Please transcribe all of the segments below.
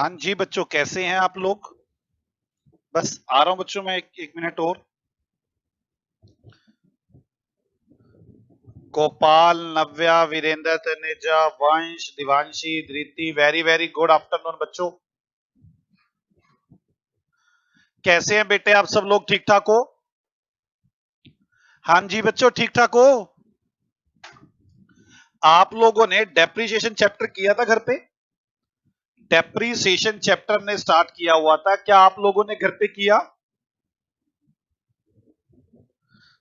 हाँ जी बच्चों, कैसे हैं आप लोग? बस आ रहा हूं बच्चों, मैं एक मिनट और। गोपाल, नव्या, वीरेंद्र, तनेजा, वंश, दिवांशी, धृति, वेरी वेरी गुड आफ्टरनून बच्चों। कैसे हैं बेटे आप सब लोग? ठीक ठाक हो? हाँ जी बच्चों, ठीक ठाक हो? आप लोगों ने डेप्रिसिएशन चैप्टर किया था घर पे? डेप्रिसिएशन चैप्टर ने स्टार्ट किया हुआ था, क्या आप लोगों ने घर पे किया?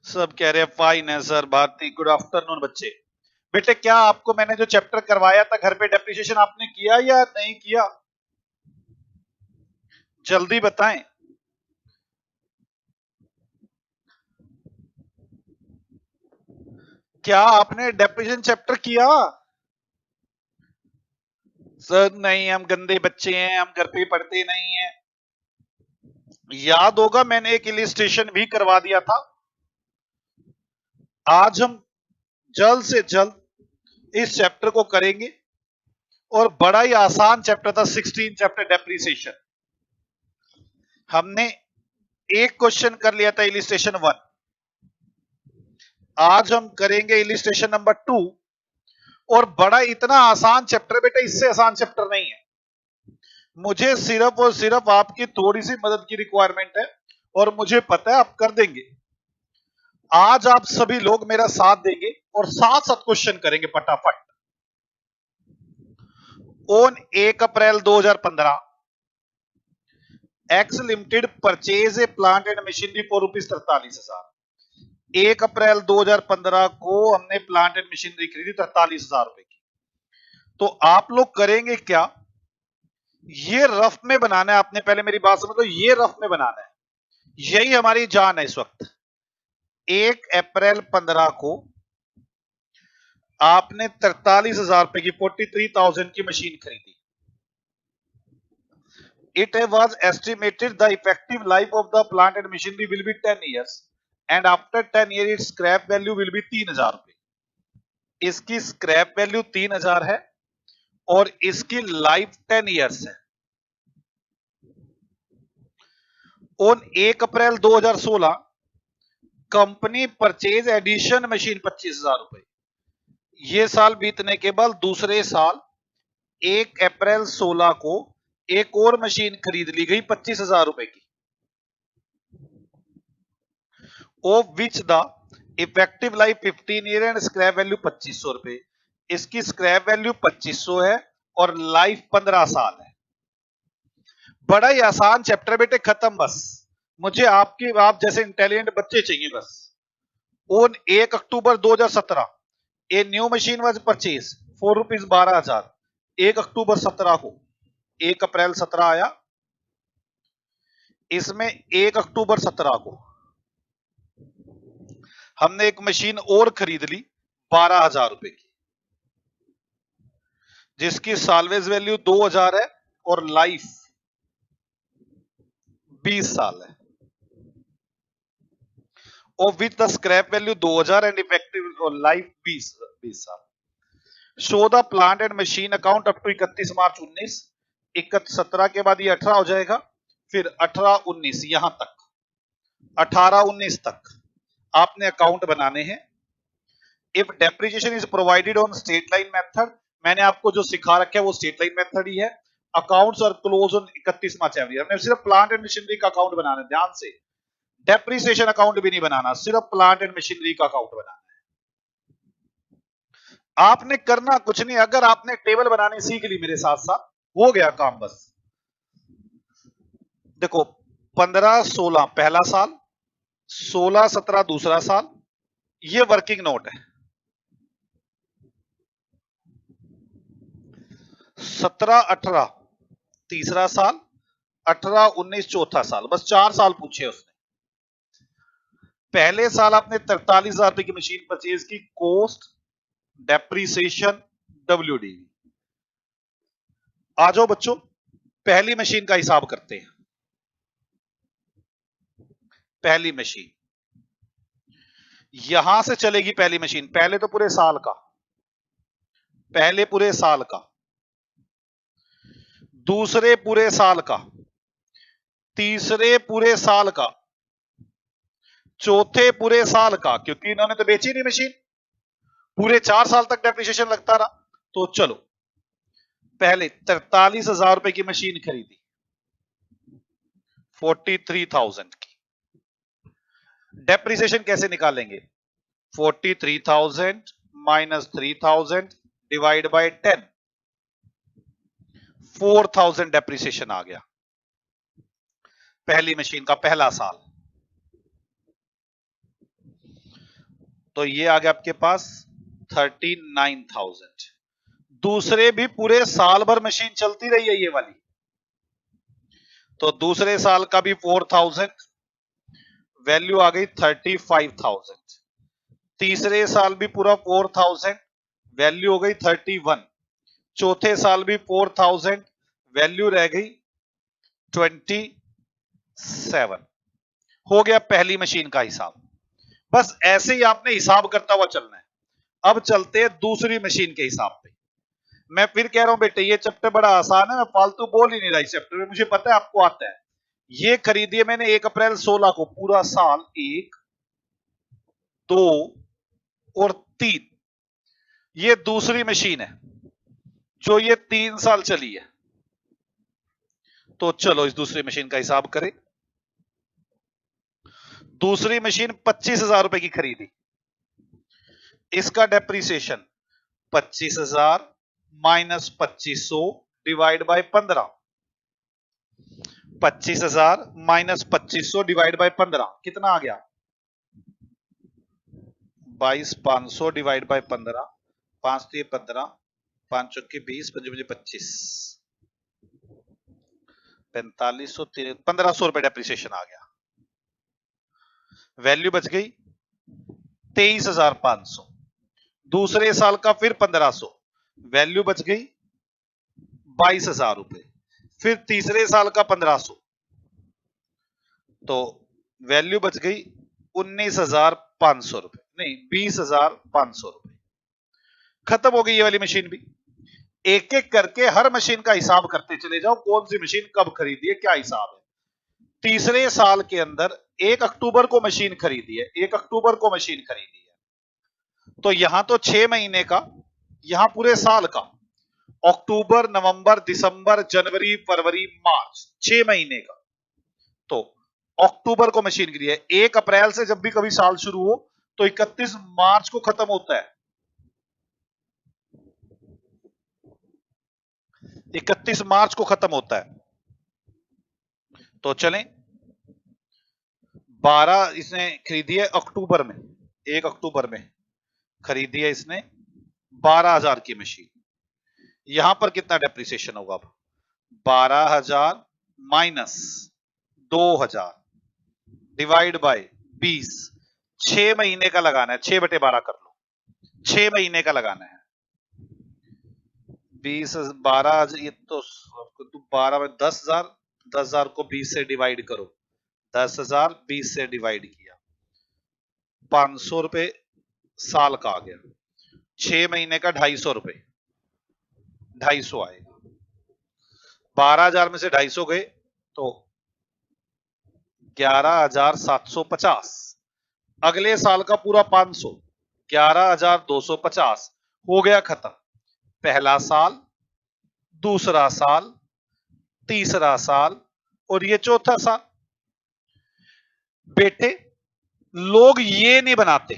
सब कह रहे हैं फाइन है सर। भारती, गुड आफ्टरनून बच्चे। बेटे, क्या आपको मैंने जो चैप्टर करवाया था घर पे डेप्रिसिएशन आपने किया या नहीं किया? जल्दी बताएं। क्या आपने डेप्रिसिएशन चैप्टर किया? सर नहीं, हम गंदे बच्चे हैं, हम घर पे पढ़ते नहीं हैं। याद होगा मैंने एक इलिस्ट्रेशन भी करवा दिया था। आज हम जल्द से जल्द इस चैप्टर को करेंगे और बड़ा ही आसान चैप्टर था 16 चैप्टर डेप्रिसिएशन। हमने एक क्वेश्चन कर लिया था इलिस्ट्रेशन 1। आज हम करेंगे इलिस्ट्रेशन नंबर 2 और बड़ा इतना आसान चैप्टर बेटा, इससे आसान चैप्टर नहीं है। मुझे सिर्फ और सिर्फ आपकी थोड़ी सी मदद की रिक्वायरमेंट है और मुझे पता है आप कर देंगे। आज आप सभी लोग मेरा साथ देंगे और साथ साथ क्वेश्चन करेंगे फटाफट। On 1 April 2015 x limited purchase a plant and machinery for ₹43,000। 1 अप्रैल 2015 को हमने प्लांट एंड मशीनरी खरीदी 43,000 की। तो आप लोग करेंगे क्या, ये रफ में बनाना है आपने। पहले मेरी बात समझ लो, ये रफ में बनाना है, यही हमारी जान है इस वक्त। 1 अप्रैल 15 को आपने 43,000 की 43,000 की मशीन खरीदी। It was estimated the effective life of the plant and machinery will be 10 years and after 10 years its scrap value will be 3,000 रुपए। इसकी स्क्रैप वैल्यू 3,000 है और इसकी लाइफ 10 इयर्स है। On 1 April 2016 company purchase addition machine 25,000 रुपए। ये साल बीतने के बाद दूसरे साल 1 अप्रैल 16 को एक और मशीन खरीद ली गई 25,000 रुपए की। Of which the effective life 15 year and scrap value 2500 रुपए। इसकी स्क्रैप वैल्यू 2500 है और लाइफ 15 साल है। बड़ा ही आसान चैप्टर बेटे, खत्म बस। मुझे आप जैसे इंटेलिजेंट बच्चे चाहिए बस। On 1 October 2017 a new machine was purchase for ₹12,000। 1 अक्टूबर 17 को, 1 अप्रैल 17 आया, इसमें 1 अक्टूबर 17 को हमने एक मशीन और खरीद ली 12,000 रुपए की, जिसकी सालवेज वैल्यू 2,000 है और लाइफ 20 साल है। और with the scrap value 2,000 and effective life 20 साल। Show the plant and machine account up to 31 March 19। 17 के बाद ये 18 हो जाएगा, फिर 18-19 यहां तक, 18-19 तक आपने अकाउंट बनाने हैं। If depreciation is provided on straight line method, मैंने आपको जो सिखा रखा है वो स्ट्रेट लाइन मेथड ही है। Accounts are close on 31 March every year. हमने सिर्फ प्लांट एंड मशीनरी का अकाउंट बनाना है, ध्यान से। डेप्रिसिएशन अकाउंट भी नहीं बनाना, सिर्फ प्लांट एंड मशीनरी का अकाउंट बनाना है। आपने करना कुछ नहीं, अगर आपने टेबल बनाने सीख ली मेरे साथ साथ, हो गया काम बस। देखो, 15-16 पहला साल, 16-17 दूसरा साल, ये वर्किंग नोट है। 17-18 तीसरा साल, 18-19 चौथा साल, बस 4 साल पूछे उसने। पहले साल आपने 43,000 रुपए की मशीन परचेज की, कॉस्ट, डेप्रिसिएशन, WDV। आ जाओ बच्चों, पहली मशीन का हिसाब करते हैं। पहली मशीन यहां से चलेगी, पहली मशीन, पहले तो पूरे साल का, पहले पूरे साल का दूसरे पूरे साल का, तीसरे पूरे साल का, चौथे पूरे साल का, क्योंकि इन्होंने तो बेची नहीं मशीन, पूरे 4 साल तक डेप्रिसिएशन लगता रहा। तो चलो पहले 43,000 रुपए की मशीन खरीदी, 43,000 की। डेप्रिसिएशन कैसे निकालेंगे? 43,000 माइनस 3,000 डिवाइड बाय 10, 4,000 डेप्रिसिएशन आ गया पहली मशीन का पहला साल। तो ये आ गया आपके पास 39,000। दूसरे भी पूरे साल भर मशीन चलती रही है ये वाली, तो दूसरे साल का भी 4,000, वैल्यू आ गई 35,000। तीसरे साल भी पूरा 4,000, वैल्यू हो गई 31। चौथे साल भी 4,000, वैल्यू रह गई 27। हो गया पहली मशीन का हिसाब। बस ऐसे ही आपने हिसाब करता हुआ चलना है। अब चलते हैं दूसरी मशीन के हिसाब पे। मैं फिर कह रहा हूं बेटे ये चैप्टर बड़ा आसान है, मैं फालतू बोल ही नहीं रहा इस चैप्टर में, मुझे पता है आपको आता है। ये खरीदी है मैंने 1 अप्रैल 16 को, पूरा साल 1, 2 और 3। ये दूसरी मशीन है जो ये 3 साल चली है। तो चलो इस दूसरी मशीन का हिसाब करें। दूसरी मशीन 25,000 रुपए की खरीदी, इसका depreciation 25,000 minus 2500 divide by 15। 25,000 minus 2500 divide by 15 कितना आ गया? 22,500 डिवाइड बाय 15, 5 3 15, 5 चौके 20, 5 5 25, 4500, 1500 रुपए डेप्रिसिएशन आ गया। वैल्यू बच गई 23,500। दूसरे साल का फिर 1500, वैल्यू बच गई 22,000 रुपए। फिर तीसरे साल का 1500, तो वैल्यू बच गई 19,500 रुपए, नहीं 20,500 रुपए। खत्म हो गई ये वाली मशीन भी। एक एक करके हर मशीन का हिसाब करते चले जाओ, कौन सी मशीन कब खरीदी है, क्या हिसाब है। तीसरे साल के अंदर 1 अक्टूबर को मशीन खरीदी है, 1 अक्टूबर को मशीन खरीदी है, तो यहां तो 6 महीने का, यहां पूरे साल का, अक्टूबर नवंबर दिसंबर जनवरी फरवरी मार्च, 6 महीने का। तो अक्टूबर को मशीन खरीदी है, 1 अप्रैल से जब भी कभी साल शुरू हो तो 31 मार्च को खत्म होता है, 31 मार्च को खत्म होता है। तो चलें 12 इसने खरीदी है अक्टूबर में, 1 अक्टूबर में खरीदी है इसने 12,000 की मशीन। यहां पर कितना डेप्रिसिएशन होगा? अब 12,000 माइनस 2,000 डिवाइड बाय 20, 6 महीने का लगाना है, 6/12 कर लो, 6 महीने का लगाना है। 20 12, ये तो 12 में 10,000, 10,000 को 20 से डिवाइड करो, 10,000 20 से डिवाइड किया, 500 रुपए साल का आ गया। 6 महीने का 250 रुपए, 250 आएगा। 12,000 में से 250 गए तो 11,750। अगले साल का पूरा 500, 11,250 हो गया खत्म। पहला साल, दूसरा साल, तीसरा साल और ये चौथा साल। बेटे लोग ये नहीं बनाते,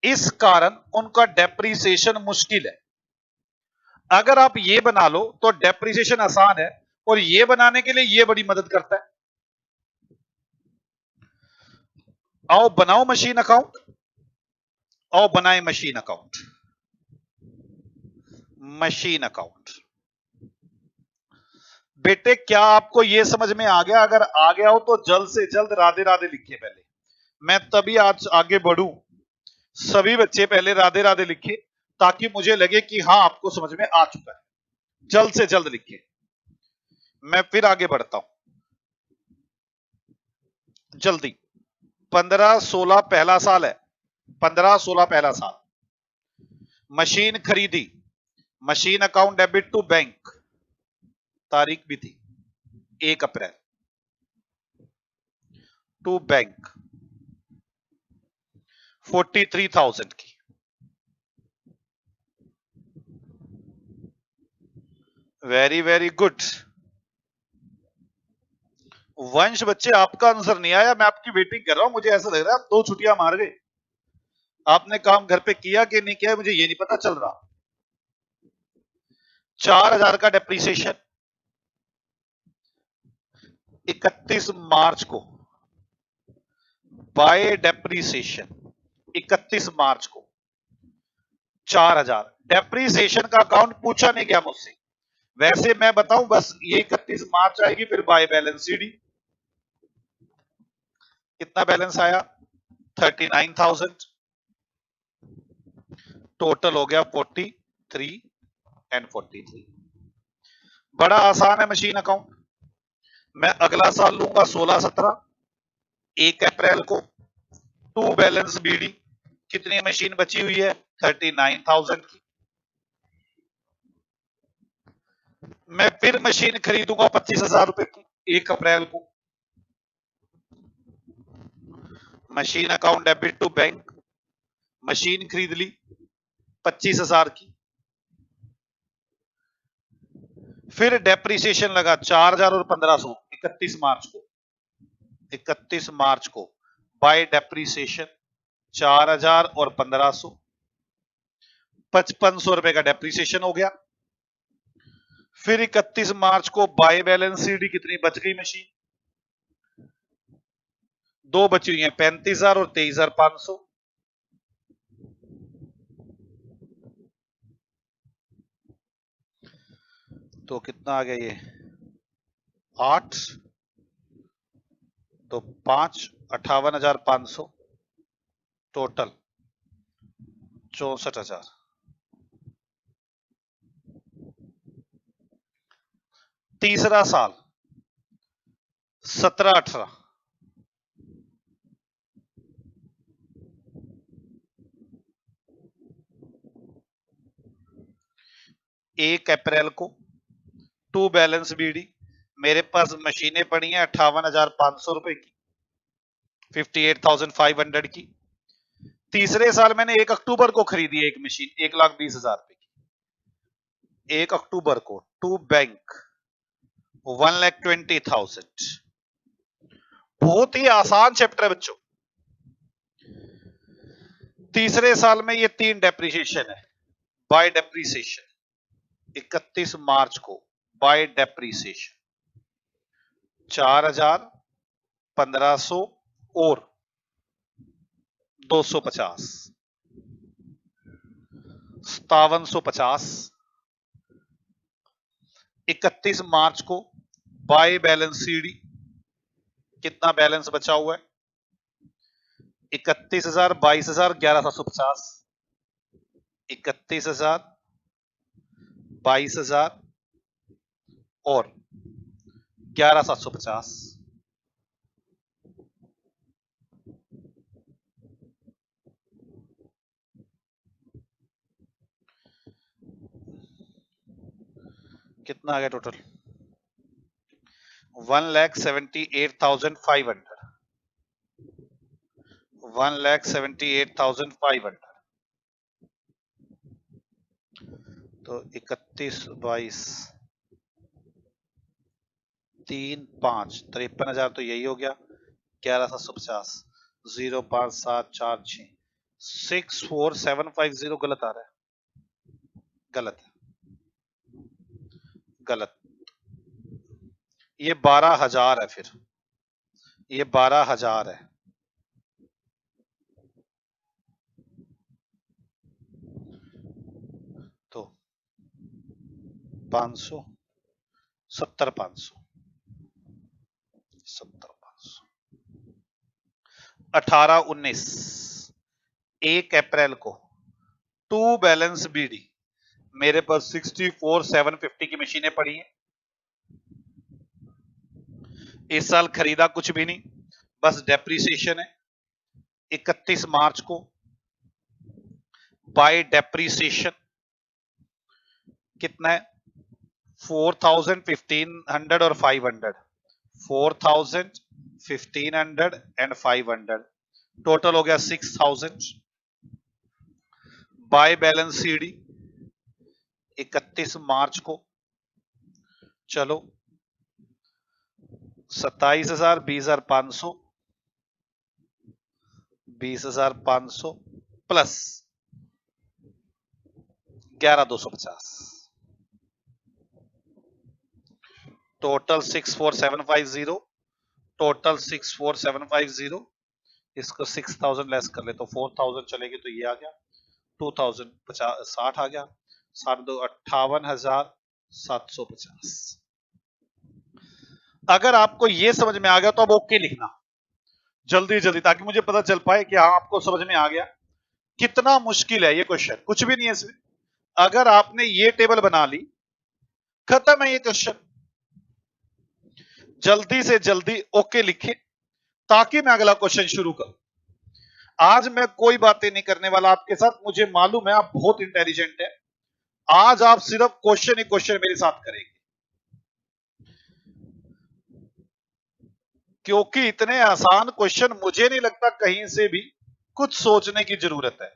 इस कारण उनका डेप्रिसिएशन मुश्किल है। अगर आप ये बना लो तो डेप्रिसिएशन आसान है, और ये बनाने के लिए ये बड़ी मदद करता है। आओ बनाओ मशीन अकाउंट, आओ बनाए मशीन अकाउंट। मशीन अकाउंट बेटे क्या आपको यह समझ में आ गया? अगर आ गया हो तो जल्द से जल्द राधे राधे लिखिए पहले, मैं तभी आज आगे बढ़ूं। सभी बच्चे पहले राधे राधे लिखिए ताकि मुझे लगे कि हाँ आपको समझ में आ चुका है। जल्द से जल्द लिखिए, मैं फिर आगे बढ़ता हूं जल्दी। 15-16 पहला साल है, 15-16 पहला साल। मशीन खरीदी, machine account debit to bank, तारीख भी थी 1 अप्रैल। टू बैंक 43,000 की। Very very good. वंश बच्चे, आपका आंसर नहीं आया, मैं आपकी वेटिंग कर रहा हूं। मुझे ऐसा लग रहा है आप 2 छुट्टियां मार गए। आपने काम घर पे किया कि नहीं किया मुझे ये नहीं पता चल रहा। 4,000 का डेप्रीसिएशन 31 मार्च को, बाय डेप्रीसिएशन 31 मार्च को 4,000। डेप्रीसिएशन का अकाउंट पूछा नहीं गया मुझसे। वैसे मैं बताऊं, बस ये 31 मार्च आएगी, फिर बाय बैलेंस सीडी। कितना बैलेंस आया? 39,000। टोटल हो गया 43 एंड 43। बड़ा आसान है मशीन अकाउंट। मैं अगला साल लूंगा 16-17, 1 अप्रैल को टू बैलेंस बीडी। कितनी मशीन बची हुई है? 39,000 की। मैं फिर मशीन खरीदूंगा 25,000 रुपए की 1 अप्रैल को। Machine account debit to bank, machine खरीद ली 25,000 की। फिर डेप्रीसिएशन लगा 4,000 और 1,500 31 मार्च को। 31 मार्च को बाय डेप्रीसिएशन 4,000 और 1,500, 5,500 रुपए का डेप्रीसिएशन हो गया। फिर 31 मार्च को बाय बैलेंस सीडी। कितनी बच गई मशीन? 2 बची हुई है, 35,000 और 23,500। तो कितना आ गया ये? 8 तो 5 58,500, टोटल 64,000। तीसरा साल 17-18, 1 अप्रैल को टू बैलेंस बीडी। मेरे पास मशीनें पड़ी हैं 58,500 रुपए की, 58,500 की। तीसरे साल मैंने 1 अक्टूबर को खरीदी एक मशीन 1,20,000 रुपए की। 1 अक्टूबर को टू बैंक 1,20,000। बहुत ही आसान चैप्टर है बच्चों। तीसरे साल में ये 3 डेप्रीसिएशन है। बाय डेप्रीसिएशन 31 मार्च को बाय डेप्रीसिएशन 4,000, 1,500 और 250, 5750। 31 मार्च को बाय बैलेंस सीडी। कितना बैलेंस बचा हुआ है? 31,000, 22,000, 11,750। 31,000, 22,000 और 11,750। कितना आ गया टोटल? 1,78,500। 1,78,500। तो 31, 22, 3, 5, 53,000 तो यही हो गया। 11,750, 0,5,7,4,6, 6,4,750 गलत आ रहा है। गलत है, गलत। ये 12,000 है, फिर ये 12,000 है। तो 500, 70,500, 70,500। 18-19, 1 अप्रैल को टू बैलेंस बीडी। मेरे पास 64,750 की मशीनें पड़ी हैं। इस साल खरीदा कुछ भी नहीं, बस डेप्रीसिएशन है। 31 मार्च को बाय डेप्रीसिएशन कितना है? 4000, 1500 और 500, 4000, 1500 एंड 500, टोटल हो गया 6000। बाय बैलेंस सीडी 31 मार्च को, चलो 27,000, 20,500, 20,500 प्लस 11,250, टोटल 64,750, टोटल 64,750। इसको 6,000 लेस कर ले तो 4,000 चलेगी, तो ये आ गया 2,000, 60 आ गया, 62, 58,750। अगर आपको ये समझ में आ गया तो अब ओके लिखना जल्दी जल्दी, ताकि मुझे पता चल पाए कि हाँ आपको समझ में आ गया। कितना मुश्किल है ये क्वेश्चन, कुछ भी नहीं है इसमें। अगर आपने ये टेबल बना ली, खत्म है ये क्वेश्चन। जल्दी से जल्दी ओके लिखे ताकि मैं अगला क्वेश्चन शुरू करूं। आज मैं कोई बातें नहीं करने वाला आपके साथ, मुझे मालूम है आप बहुत इंटेलिजेंट है। आज आप सिर्फ क्वेश्चन ही क्वेश्चन मेरे साथ करेंगे, क्योंकि इतने आसान क्वेश्चन मुझे नहीं लगता कहीं से भी कुछ सोचने की जरूरत है।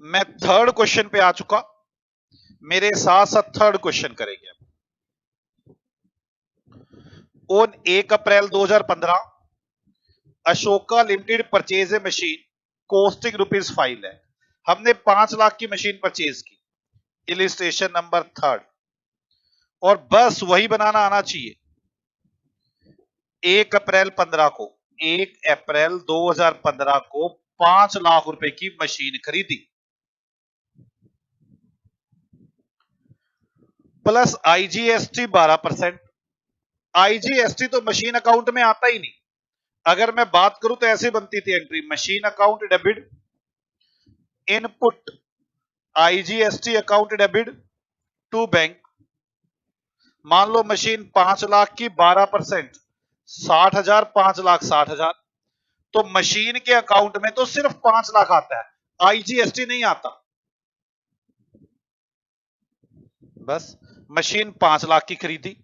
मैं थर्ड क्वेश्चन पे आ चुका, मेरे साथ साथ थर्ड क्वेश्चन करेंगे। On 1 April 2015 Ashoka limited purchase a machine costing ₹5 lakh. हमने 5 लाख की मशीन परचेज की, इलिस्ट्रेशन नंबर 3। और बस वही बनाना आना चाहिए। 1 अप्रैल 15 को, 1 अप्रैल 2015 को 5 लाख रुपए की मशीन खरीदी, प्लस आईजीएसटी 12%। आईजीएसटी तो मशीन अकाउंट में आता ही नहीं। अगर मैं बात करूं तो ऐसे बनती थी entry, machine account debit, input IGST account debit to bank. मान लो मशीन 5 लाख की 12%, 60,000, 5 लाख 60,000, तो मशीन के अकाउंट में तो सिर्फ 5 लाख आता है, आईजीएसटी नहीं आता। बस मशीन 5 लाख की खरीदी,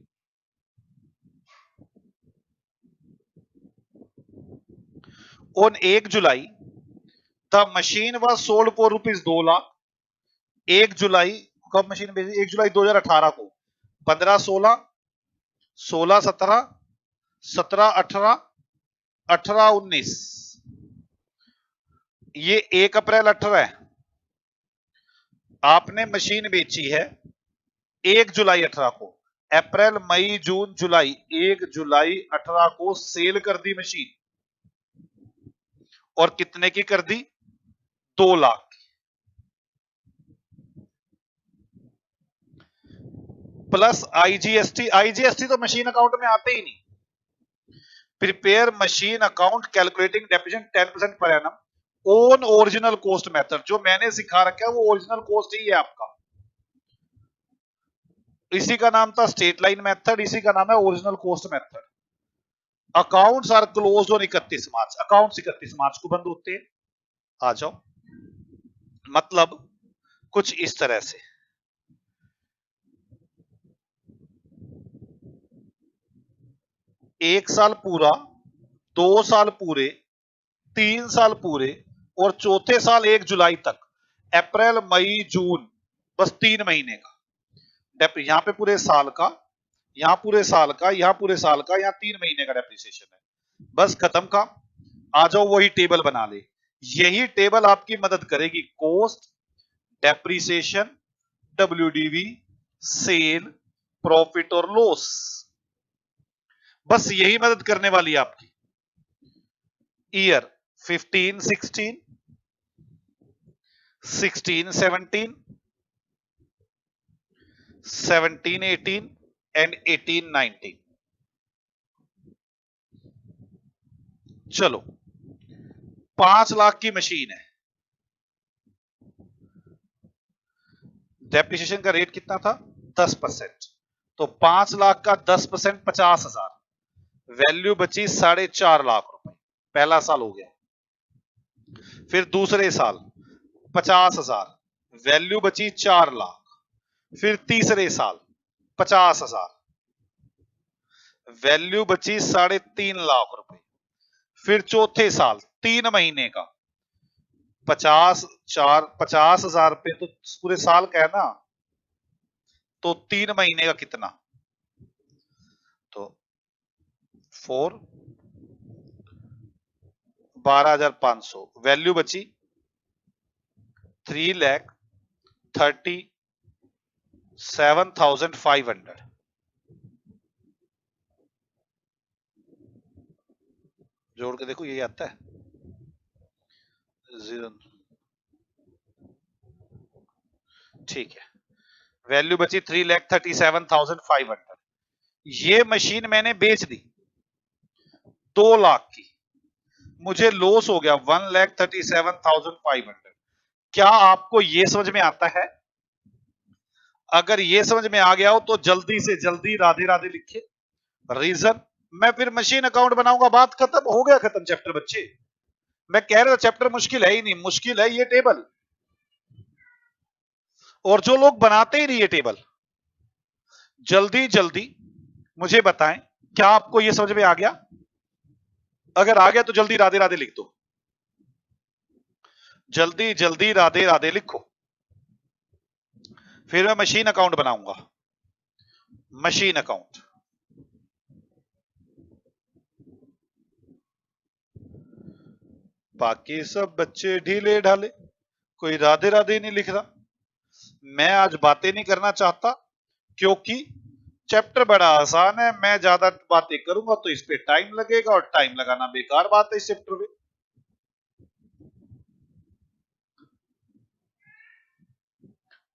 on 1 July the machine was sold for ₹2 lakh. 1 जुलाई कब मशीन बेची? 1 जुलाई 2018 को। 15, 16, 16, 17, 17, 18, 18, 19, ये 1 अप्रैल 18 है। आपने मशीन बेची है 1 जुलाई 18 को, अप्रैल, मई, जून, जुलाई, 1 जुलाई 18 को सेल कर दी मशीन, और कितने की कर दी? 2 लाख की, प्लस आईजीएसटी। आईजीएसटी तो मशीन अकाउंट में आते ही नहीं। Prepare machine account calculating depreciation 10% per annum on original cost method. जो मैंने सिखा रखा है वो ओरिजिनल कॉस्ट ही है आपका, इसी का नाम था स्ट्रेट लाइन मेथड, इसी का नाम है original cost method. Accounts are closed on 31 March, accounts 31 March को बंद होते हैं। आ जाओ, मतलब कुछ इस तरह से। एक साल पूरा, 2 साल पूरे, 3 साल पूरे, और चौथे साल 1 जुलाई तक, अप्रैल, मई, जून, बस 3 महीने का। यहां पे पूरे साल का, यहां पूरे साल का, यहां पूरे साल का, यहां 3 महीने का डेप्रिसिएशन है। बस खत्म काम। आ जाओ वही टेबल बना ले। यही टेबल आपकी मदद करेगी। Cost, depreciation, WDV, sale, profit और लॉस, बस यही मदद करने वाली है आपकी। Year 15, 16, 16, 17, 17, 18 and 18, 19। चलो 5 लाख की मशीन है, डेप्रिसिएशन का रेट कितना था? 10%। तो 5 लाख का 10% 50,000, वैल्यू बची 4.5 लाख रुपए। पहला साल हो गया। फिर दूसरे साल 50,000, वैल्यू बची 4 लाख। फिर तीसरे साल 50,000, वैल्यू बची 3.5 लाख रुपए। फिर चौथे साल 3 महीने का 50,000 रुपए तो पूरे साल का है ना, तो 3 महीने का कितना, तो 4 12,500, वैल्यू बची 3,37,500। जोड़ के देखो यही आता है 0। ठीक है, वैल्यू बची 3,37,500। ये मशीन मैंने बेच दी 2 लाख की, मुझे लॉस हो गया 1,37,500। क्या आपको ये समझ में आता है? अगर ये समझ में आ गया हो तो जल्दी से जल्दी राधे राधे लिखिए। रीजन, मैं फिर मशीन अकाउंट बनाऊंगा, बात खत्म, हो गया खत्म चैप्टर बच्चे। मैं कह रहा था चैप्टर मुश्किल है ही नहीं, मुश्किल है ये टेबल, और जो लोग बनाते ही नहीं ये टेबल, जल्दी जल्दी मुझे बताएं क्या आपको ये समझ में आ गया? अगर आ गया तो जल्दी राधे राधे लिख दो, जल्दी जल्दी राधे राधे लिखो। फिर मैं मशीन अकाउंट बनाऊंगा, मशीन अकाउंट। बाकी सब बच्चे ढीले ढाले, कोई राधे राधे नहीं लिख रहा। मैं आज बातें नहीं करना चाहता क्योंकि चैप्टर बड़ा आसान है। मैं ज्यादा बातें करूंगा तो इस पे टाइम लगेगा, और टाइम लगाना बेकार बात है इस चैप्टर में।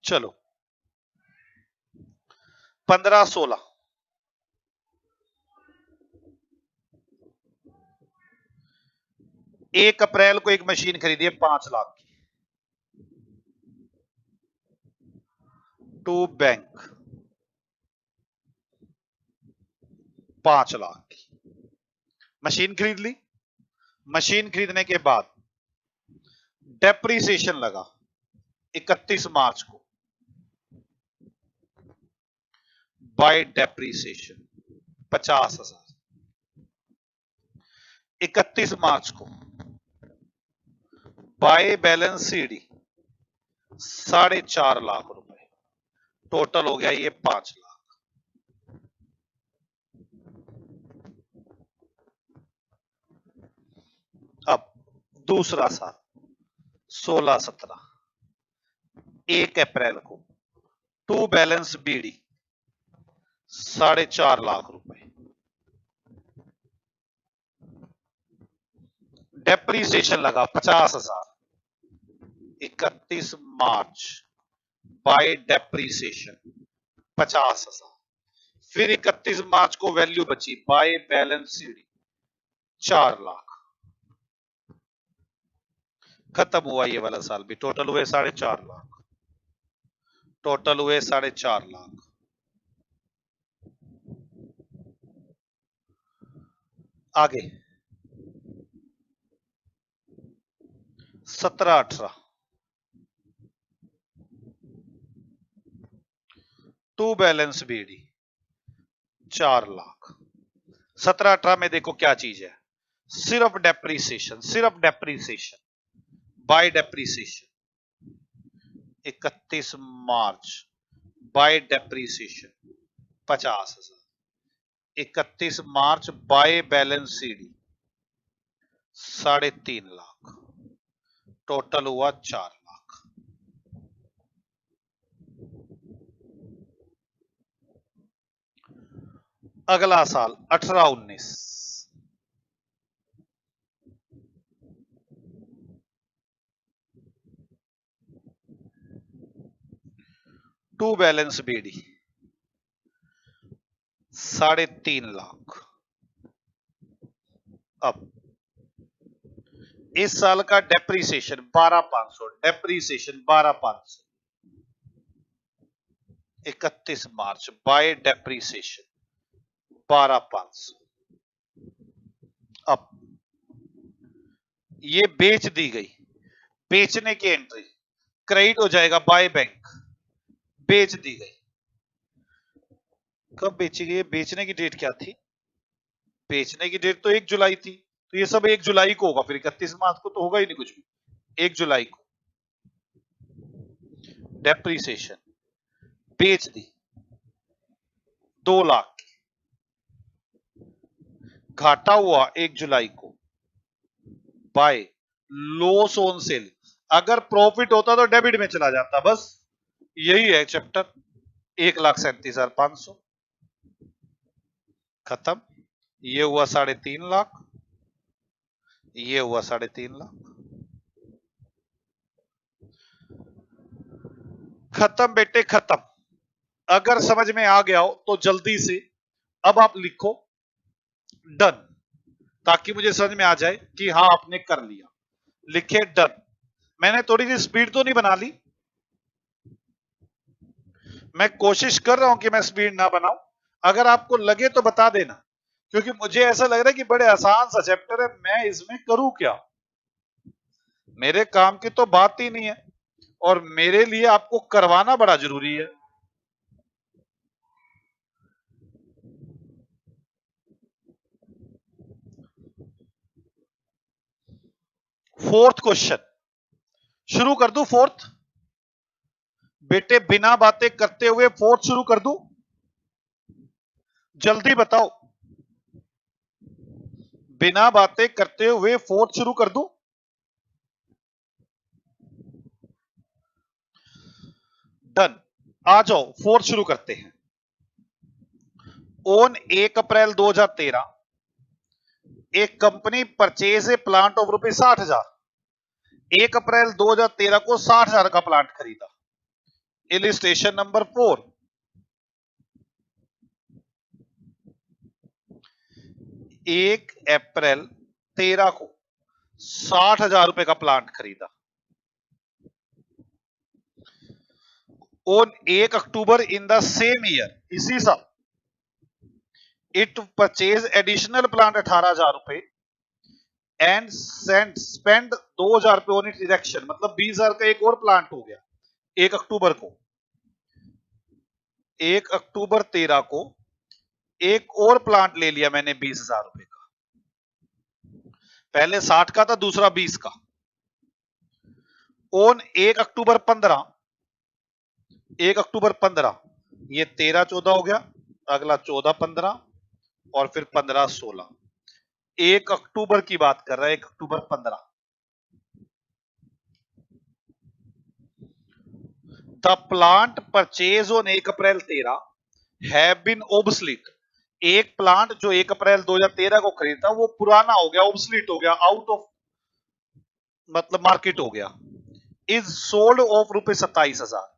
चलो 15-16, 1 अप्रैल को एक मशीन खरीदी है 5 लाख की, टू बैंक 5 लाख की मशीन खरीद ली। मशीन खरीदने के बाद डेप्रीसिएशन लगा 31 मार्च को, बाय डेप्रीसिएशन 50,000। 31 मार्च को बाय बैलेंस सीडी 4.5 लाख रुपए, टोटल हो गया ये 5 लाख। अब दूसरा साल 16-17, 1 अप्रैल को टू बैलेंस बीडी 4.5 लाख रुपए, डेप्रीसिएशन लगा 50,000। 31 मार्च बाय डेप्रीसिएशन 50,000। फिर 31 मार्च को वैल्यू बची बाय बैलेंस सीडी 4 लाख। खत्म हुआ ये वाला साल भी, टोटल हुए 4.5 लाख, टोटल हुए 4.5 लाख। आगे 17-18, टू बैलेंस बीडी 4 लाख। 17-18 में देखो क्या चीज है, सिर्फ डेप्रीसिएशन, सिर्फ depreciation, by depreciation 31 March by depreciation 50,000। 31 March by balance CD 3.5 lakh, total हुआ 4 लाख। अगला साल 18-19, टू बैलेंस बीडी 3.5 लाख। अब इस साल का depreciation 12,500, depreciation 12,500, 31 March by depreciation 12,500। अब ये बेच दी गई, बेचने की एंट्री क्रेडिट हो जाएगा बाय बैंक, बेच दी गई। कब बेची गई? बेचने की डेट क्या थी? बेचने की डेट तो 1 जुलाई थी, तो ये सब 1 जुलाई को होगा, फिर 31 मार्च को तो होगा ही नहीं कुछ भी। 1 जुलाई को डेप्रीसिएशन, बेच दी 2 लाख की, घाटा हुआ 1 जुलाई को बाय लॉस ऑन सेल। अगर प्रॉफिट होता तो डेबिट में चला जाता, बस यही है चैप्टर। 1,37,500 खत्म। ये हुआ 3.5 लाख, ये हुआ 3.5 लाख, खत्म बेटे खत्म। अगर समझ में आ गया हो तो जल्दी से अब आप लिखो डन, ताकि मुझे समझ में आ जाए कि हाँ आपने कर लिया। लिखे डन। मैंने थोड़ी सी स्पीड तो नहीं बना ली, मैं कोशिश कर रहा हूं कि मैं स्पीड ना बनाऊं। अगर आपको लगे तो बता देना, क्योंकि मुझे ऐसा लग रहा है कि बड़े आसान सा चैप्टर है, मैं इसमें करूं क्या? मेरे काम की तो बात ही नहीं है, और मेरे लिए आपको करवाना बड़ा जरूरी है। फोर्थ क्वेश्चन शुरू कर दूं? फोर्थ बेटे बिना बातें करते हुए फोर्थ शुरू कर दूं? जल्दी बताओ, बिना बातें करते हुए फोर्थ शुरू कर दूं? डन, आ जाओ फोर्थ शुरू करते हैं। ऑन 1 अप्रैल 2013 एक company purchase a plant of रुपए 60,000। 1 अप्रैल 2013 को 60,000 का प्लांट खरीदा। Illustration number 4। 1 अप्रैल 13 को 60,000 रुपए का प्लांट खरीदा। On 1 October in the same year, इसी साल, इट परचेज एडिशनल प्लांट 18,000 रुपए एंड स्पेंड 2,000 रुपए ऑन इट इरेक्शन। मतलब 20,000 का एक और प्लांट हो गया 1 अक्टूबर को। 1 अक्टूबर 13 को एक और प्लांट ले लिया मैंने 20,000 रुपए का। पहले 60 का था, दूसरा 20 का। ऑन 1 अक्टूबर 15, 1 अक्टूबर 15, ये 13-14 हो गया, अगला 14-15 और फिर 15-16। 1 अक्टूबर की बात कर रहा है, 1 October 15। The plant purchase on 1 April 13 have been obsolete. एक प्लांट जो 1 अप्रैल 2013 को खरीदा वो पुराना हो गया, ओब्सलीट हो गया, आउट ऑफ मतलब मार्केट हो गया। इज सोल्ड ऑफ रुपए 27,000।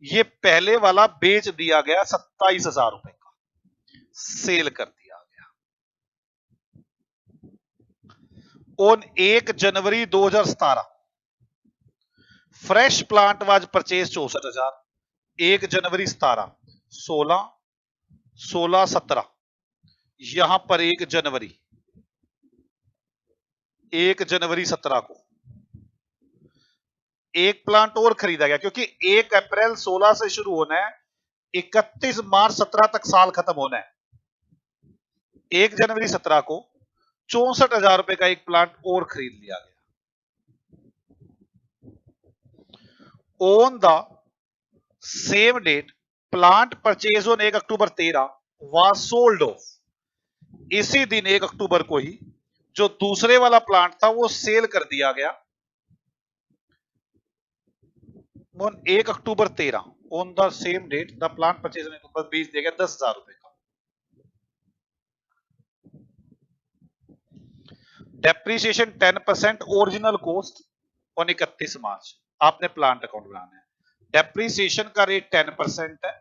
ये पहले वाला बेच दिया गया 27,000 रुपए का, सेल कर दिया गया। On 1 January 2017 fresh plant was purchase 64,000। 1 जनवरी 17, 16, 16, 17, यहां पर 1 जनवरी 17 को एक प्लांट और खरीदा गया, क्योंकि 1 अप्रैल 16 से शुरू होना है, 31 मार्च 17 तक साल खत्म होना है। 1 जनवरी 17 को 64,000 रुपए का एक प्लांट और खरीद लिया गया। On the same date plant purchase on 1 October 13 was sold off. इसी दिन 1 अक्टूबर को ही जो दूसरे वाला प्लांट था वो सेल कर दिया गया। On 1 October 13, on the same date the plant purchase बस बेच दिया गया 10,000 रुपए का। Depreciation 10% original cost on 31 March. आपने प्लांट अकाउंट बनाना है, डेप्रीसिएशन का रेट 10% है।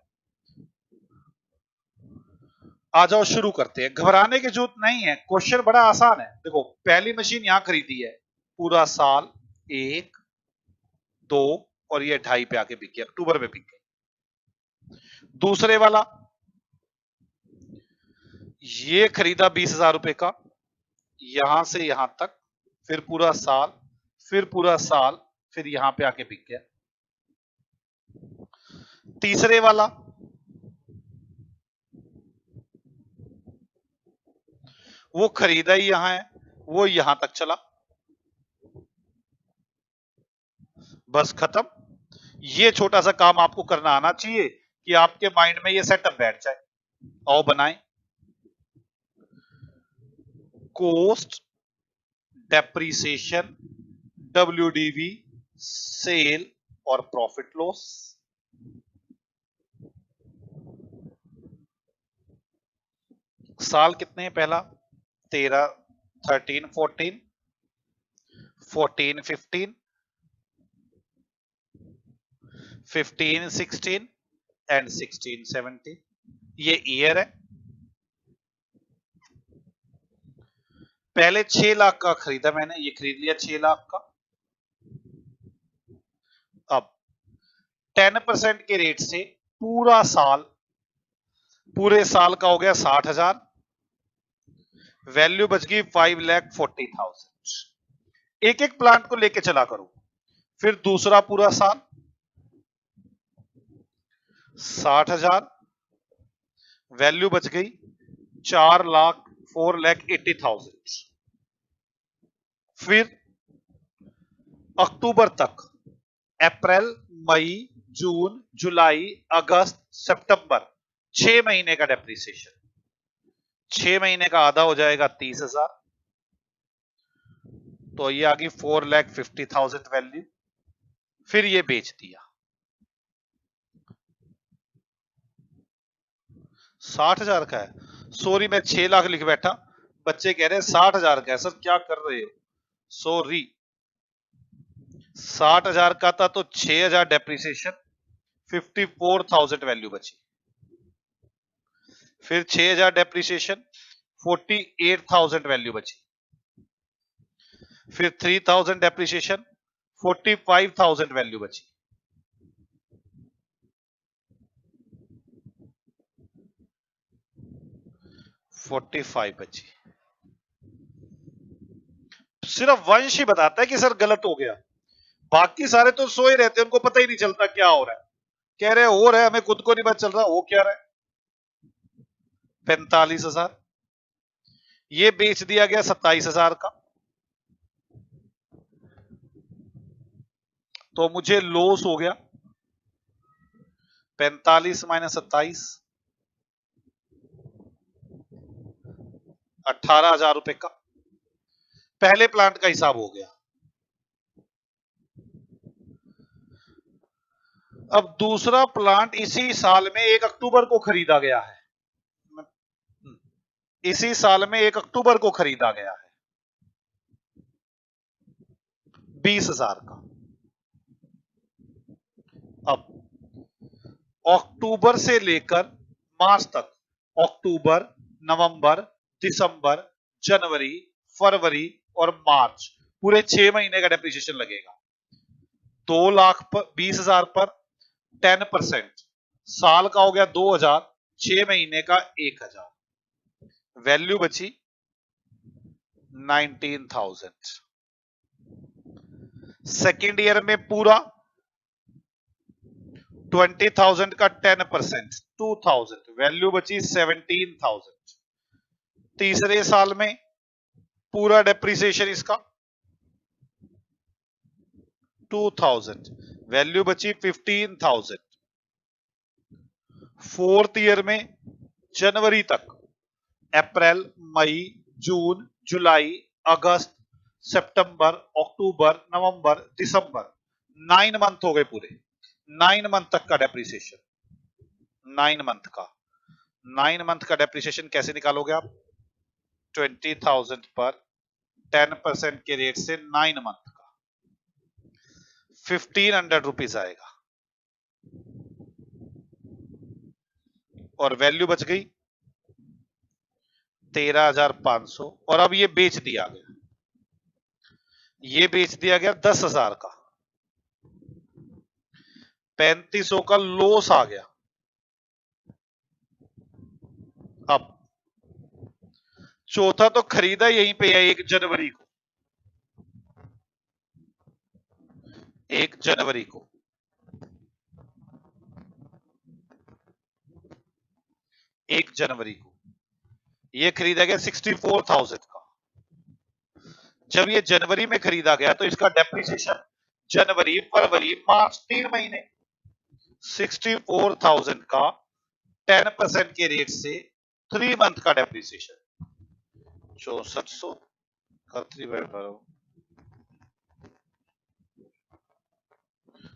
आ जाओ शुरू करते हैं, घबराने की जरूरत नहीं है, क्वेश्चन बड़ा आसान है। देखो पहली मशीन यहां खरीदी है, पूरा साल 1, 2 और ये 2.5 पे आके बिक गया, अक्टूबर में बिक गई। दूसरे वाला ये खरीदा 20,000 रुपए का, यहां से यहां तक, फिर पूरा साल, फिर पूरा साल, फिर यहां पे आके बिक गया। तीसरे वाला वो खरीदा ही यहां है, वो यहां तक चला, बस खत्म। ये छोटा सा काम आपको करना आना चाहिए कि आपके माइंड में ये सेटअप बैठ जाए। आओ बनाएं। कॉस्ट, डेप्रीसिएशन, WDV, सेल और प्रॉफिट लॉस। साल कितने हैं पहला? 13, 13, 14, 14, 15, 15, 16 एंड 16, 17। ये ईयर है। पहले 6 लाख का खरीदा मैंने, ये खरीद लिया 6 लाख का। अब 10% के रेट से पूरा साल, पूरे साल का हो गया 60,000, वैल्यू बच गई 5,40,000। एक एक प्लांट को लेके चला करो। फिर दूसरा पूरा साल 60,000, वैल्यू बच गई 4,04,80,000। फिर अक्टूबर तक, अप्रैल, मई, जून, जुलाई, अगस्त, सितंबर, 6 महीने का डेप्रिसिएशन। 6 महीने का आधा हो जाएगा 30,000, तो ये आ गई 4,50,000 वैल्यू। फिर ये बेच दिया। 60,000 का है। सॉरी, मैं 6 लाख लिख बैठा, बच्चे कह रहे हैं 60,000 का है। सर क्या कर रहे हो? सॉरी, 60,000 का था तो 6,000 डेप्रिसिएशन, 54,000 वैल्यू बची। फिर 6,000 डेप्रिसिएशन, 48,000 वैल्यू बची। फिर 3,000 डेप्रिसिएशन, 45,000 वैल्यू बची। फोर्टी फाइव बची। सिर्फ वंश ही बताता है कि सर गलत हो गया, बाकी सारे तो सोए रहते हैं, उनको पता ही नहीं चलता क्या हो रहा है। कह रहे हो रहा है, हमें खुद को नहीं पता चल रहा हो क्या रहा है। 45,000, ये बेच दिया गया 27,000 का, तो मुझे लॉस हो गया 45 माइनस 27, 18,000 रुपए का। पहले प्लांट का हिसाब हो गया। अब दूसरा प्लांट इसी साल में 1 अक्टूबर को खरीदा गया है। इसी साल में 1 अक्टूबर को खरीदा गया है, 20,000 का। अब अक्टूबर से लेकर मार्च तक, अक्टूबर, नवंबर, दिसंबर, जनवरी, फरवरी और मार्च, पूरे 6 महीने का डेप्रिसिएशन लगेगा। 2,20,000 पर 10%, साल का हो गया 2,000, 6 महीने का 1,000, वैल्यू बची 19,000। सेकेंड ईयर में पूरा 20,000 का 10%, 2,000, वैल्यू बची 17,000। तीसरे साल में पूरा डेप्रिसिएशन इसका 2,000, वैल्यू बची 15,000। फोर्थ ईयर में जनवरी तक, अप्रैल, मई, जून, जुलाई, अगस्त, सितंबर, अक्टूबर, नवंबर, दिसंबर, 9 मंथ हो गए पूरे। 9 मंथ तक का डेप्रिसिएशन, 9 मंथ का। 9 मंथ का डेप्रिसिएशन कैसे निकालोगे आप? 20,000 पर 10% के रेट से 9 मंथ का 1,500 रुपीज आएगा, और वैल्यू बच गई 13,500। और अब ये बेच दिया गया, ये बेच दिया गया 10,000 का, 3,500 का लॉस आ गया। अब चौथा तो खरीदा यहीं पे है 1 जनवरी को, 1 जनवरी को। जनवरी को ये खरीदा गया 64,000 का। जब ये जनवरी में खरीदा गया तो इसका डेप्रिसिएशन जनवरी, फरवरी, मार्च 3 महीने। 64,000 का 10% के रेट से 3 मंथ का डेप्रिसिएशन 6400 का 3/12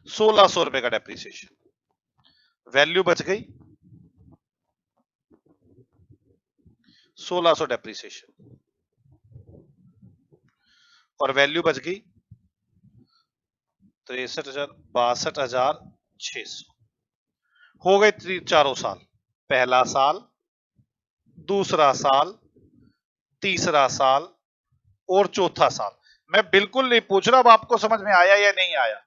1600 रुपए का डेप्रिसिएशन। वैल्यू बच गई 1600 डेप्रिसिएशन और वैल्यू बच गई 62,600 हो गए चारों साल। पहला साल, दूसरा साल, तीसरा साल और चौथा साल। मैं बिल्कुल नहीं पूछ रहा अब आपको समझ में आया या नहीं आया,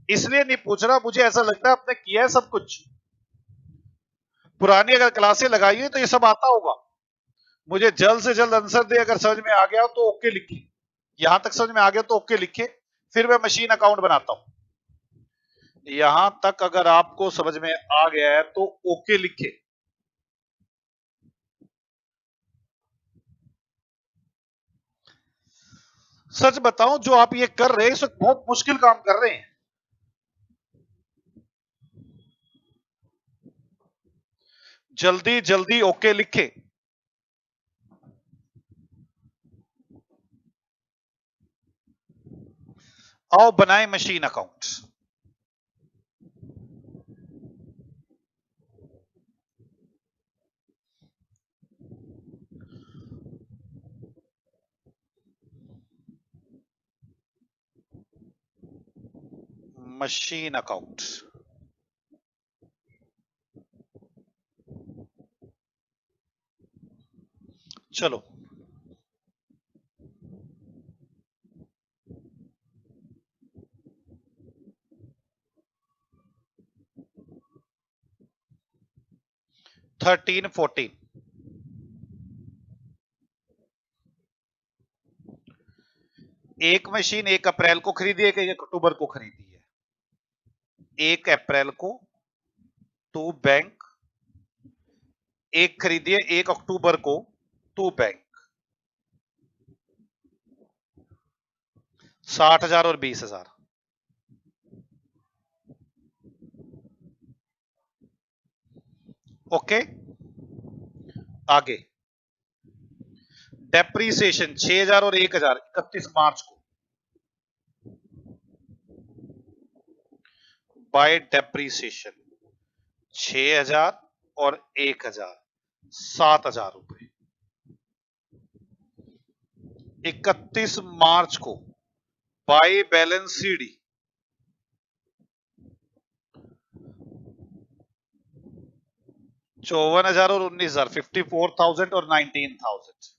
इसलिए नहीं पूछ रहा, मुझे ऐसा लगता है आपने किया है सब कुछ। पुरानी अगर क्लासें लगाई है तो ये सब आता होगा। मुझे जल्द से जल्द आंसर दे, अगर समझ में आ गया तो ओके लिखिए। यहां तक समझ में आ गया तो ओके लिखिए, फिर मैं मशीन अकाउंट बनाता हूं। यहां तक अगर आपको समझ में आ गया है तो ओके लिखिए। सच बताऊं, जो आप ये कर रहे हैं इस वक्त बहुत मुश्किल काम कर रहे हैं। जल्दी जल्दी ओके लिखे। आओ बनाए मशीन अकाउंट। मशीन अकाउंट चलो थर्टीन 14 एक मशीन 1 अप्रैल को खरीदी है कि 1 अक्टूबर को खरीदी है? 1 अप्रैल को टू बैंक, एक खरीदी है 1 अक्टूबर को टू बैंक। 60,000 और 20,000। ओके, आगे डेप्रीसिएशन 6,000 और 1,000 31 मार्च को बाय डेप्रीसिएशन 6,000 और 1,000 7,000 रुपए। 31 मार्च को बाय बैलेंस सीडी 54,000 और 19,000 54,000 और 19,000।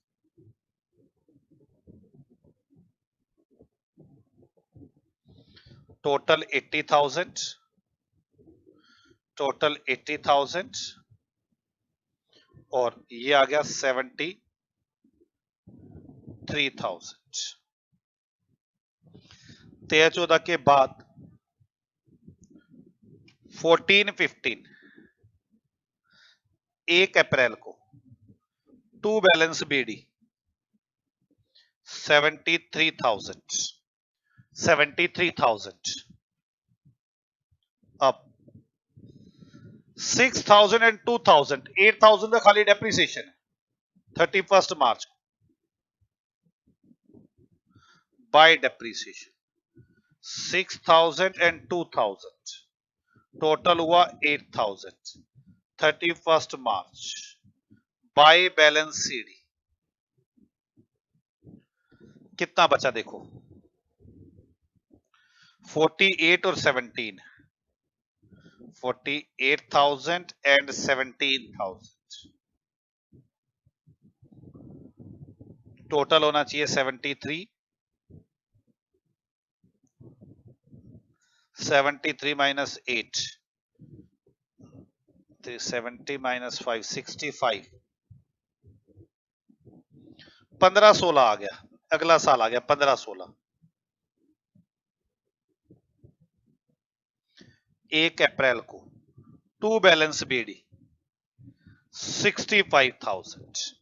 टोटल 80,000, टोटल 80,000 और ये आ गया 73,000। 13-14 के बाद 14-15 1 अप्रैल को टू बैलेंस बीडी 73,000 अब 6,000 एंड 2,000 8,000 का खाली डेप्रिसिएशन है 31 मार्च को बाय डेप्रिसिएशन 6,000 एंड 2,000 टोटल हुआ 8,000 31 मार्च बाय बैलेंस सीडी कितना बचा देखो 48 और 17 48,000 एंड 17,000 टोटल होना चाहिए 73 माइनस 8 70 माइनस 5 65 15-16 आ गया। अगला साल आ गया 15-16 1 अप्रैल को टू बैलेंस बीडी 65,000।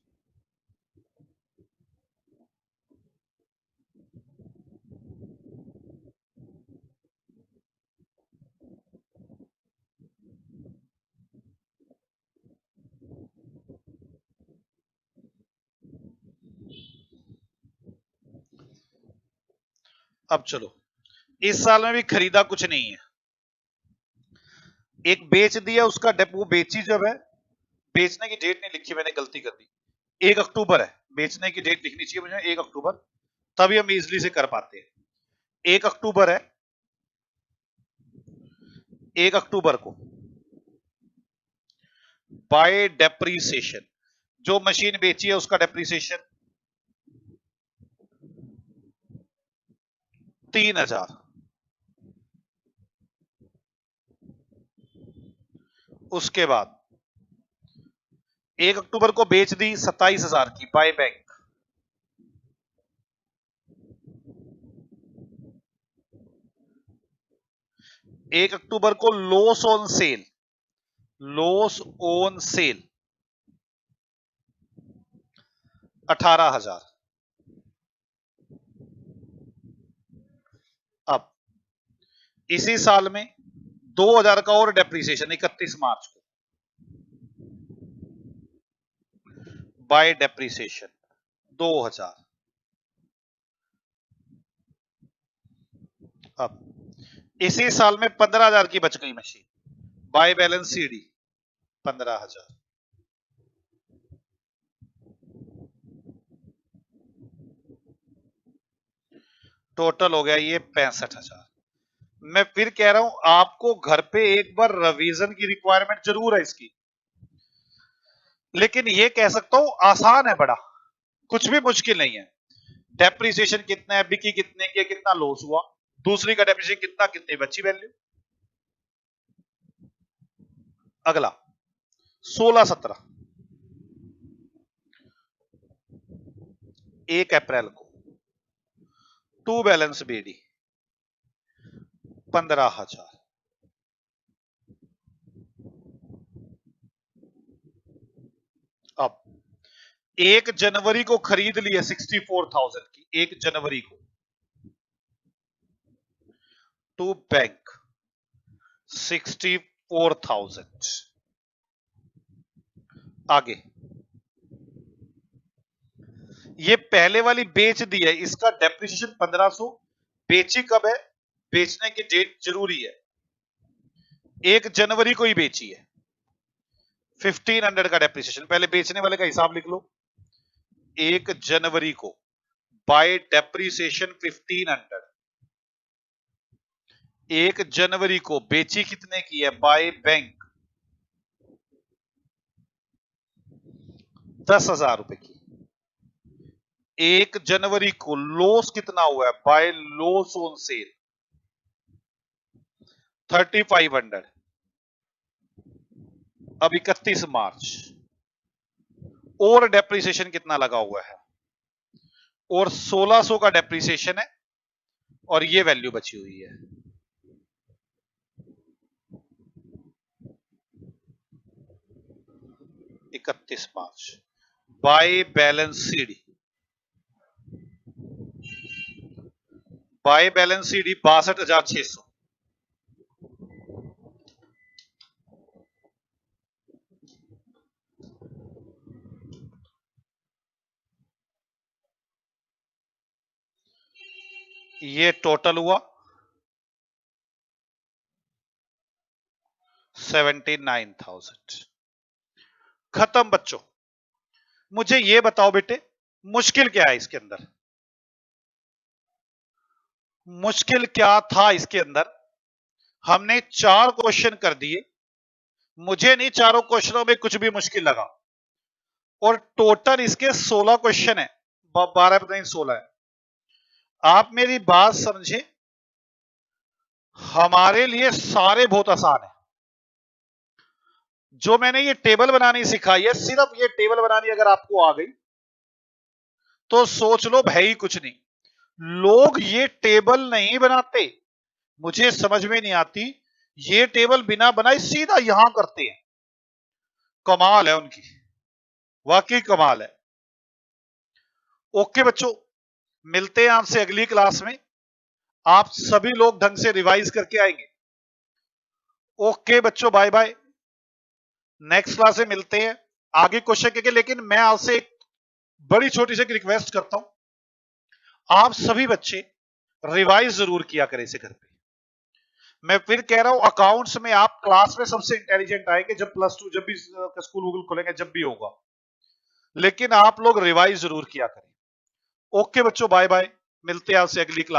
अब चलो, इस साल में भी खरीदा कुछ नहीं है, एक बेच दिया, उसका वो बेची जब है, बेचने की डेट नहीं लिखी मैंने, गलती कर दी, 1 अक्टूबर है, बेचने की डेट लिखनी चाहिए मुझे 1 अक्टूबर, तभी हम इजिली से कर पाते हैं। 1 अक्टूबर है, 1 अक्टूबर को बाय डेप्रीसिएशन, जो मशीन बेची है उसका डेप्रीसिएशन 3,000। उसके बाद 1 अक्टूबर को बेच दी 27,000 की बाय बैंक, एक अक्टूबर को loss on sale, loss on sale 18,000। अब इसी साल में 2,000 का और डेप्रीसिएशन 31 मार्च को बाय डेप्रीसिएशन 2,000। अब इसी साल में 15,000 की बच गई machine, bye balance CD 15,000। Total हो गया ये 65,000। मैं फिर कह रहा हूं आपको घर पे एक बार रिवीजन की रिक्वायरमेंट जरूर है इसकी, लेकिन ये कह सकता हूं आसान है बड़ा, कुछ भी मुश्किल नहीं है। डेप्रिसिएशन कितना है, बिकी कितने की, कितना लॉस हुआ, दूसरी का डेप्रिसिएशन कितना, कितनी बची वैल्यू। अगला 16-17, 1 अप्रैल को टू बैलेंस बीडी 15,000। अब 1 जनवरी को खरीद लिए 64,000 की, 1 जनवरी को टू बैंक 64,000। आगे ये पहले वाली बेच दी है, इसका डेप्रिसिएशन 1500, बेची कब है, बेचने की डेट जरूरी है, 1 जनवरी को ही बेची है, 1500 का डेप्रिसिएशन, पहले बेचने वाले का हिसाब लिख लो, 1 जनवरी को बाय डेप्रिसिएशन 1500, 1 जनवरी को बेची कितने की है, बाय बैंक 10,000 रुपए की, 1 जनवरी को लॉस कितना हुआ है, बाय लॉस ऑन सेल 3,500। अब 31 मार्च और डेप्रिसिएशन कितना लगा हुआ है, और 1,600 का डेप्रिसिएशन है, और ये वैल्यू बची हुई है। इकतीस मार्च by balance CD, by balance CD 62,600। ये टोटल हुआ 79,000। खत्म बच्चों। मुझे ये बताओ बेटे, मुश्किल क्या है इसके अंदर, मुश्किल क्या था इसके अंदर। हमने 4 क्वेश्चन कर दिए, मुझे नहीं चारों क्वेश्चनों में कुछ भी मुश्किल लगा, और टोटल इसके 16 क्वेश्चन है, 12 पता नहीं 16 है। आप मेरी बात समझे, हमारे लिए सारे बहुत आसान है। जो मैंने ये टेबल बनानी सिखाई है, सिर्फ ये टेबल बनानी अगर आपको आ गई तो सोच लो भाई कुछ नहीं। लोग ये टेबल नहीं बनाते, मुझे समझ में नहीं आती, ये टेबल बिना बनाए सीधा यहां करते हैं। कमाल है उनकी, वाकई कमाल है। ओके बच्चों, मिलते हैं आपसे अगली क्लास में। आप सभी लोग ढंग से रिवाइज करके आएंगे। ओके बच्चों, बाय बाय। नेक्स्ट क्लास में मिलते हैं, आगे क्वेश्चन के। लेकिन मैं आपसे एक बड़ी छोटी सी रिक्वेस्ट करता हूं, आप सभी बच्चे रिवाइज जरूर किया करें इसे घर पे। मैं फिर कह रहा हूं, अकाउंट्स में आप क्लास में सबसे इंटेलिजेंट आएंगे जब +2, जब भी स्कूल वूल खोलेंगे, जब भी होगा। लेकिन आप लोग रिवाइज जरूर किया करें। ओके बच्चों, बाय बाय। मिलते हैं आपसे अगली क्लास।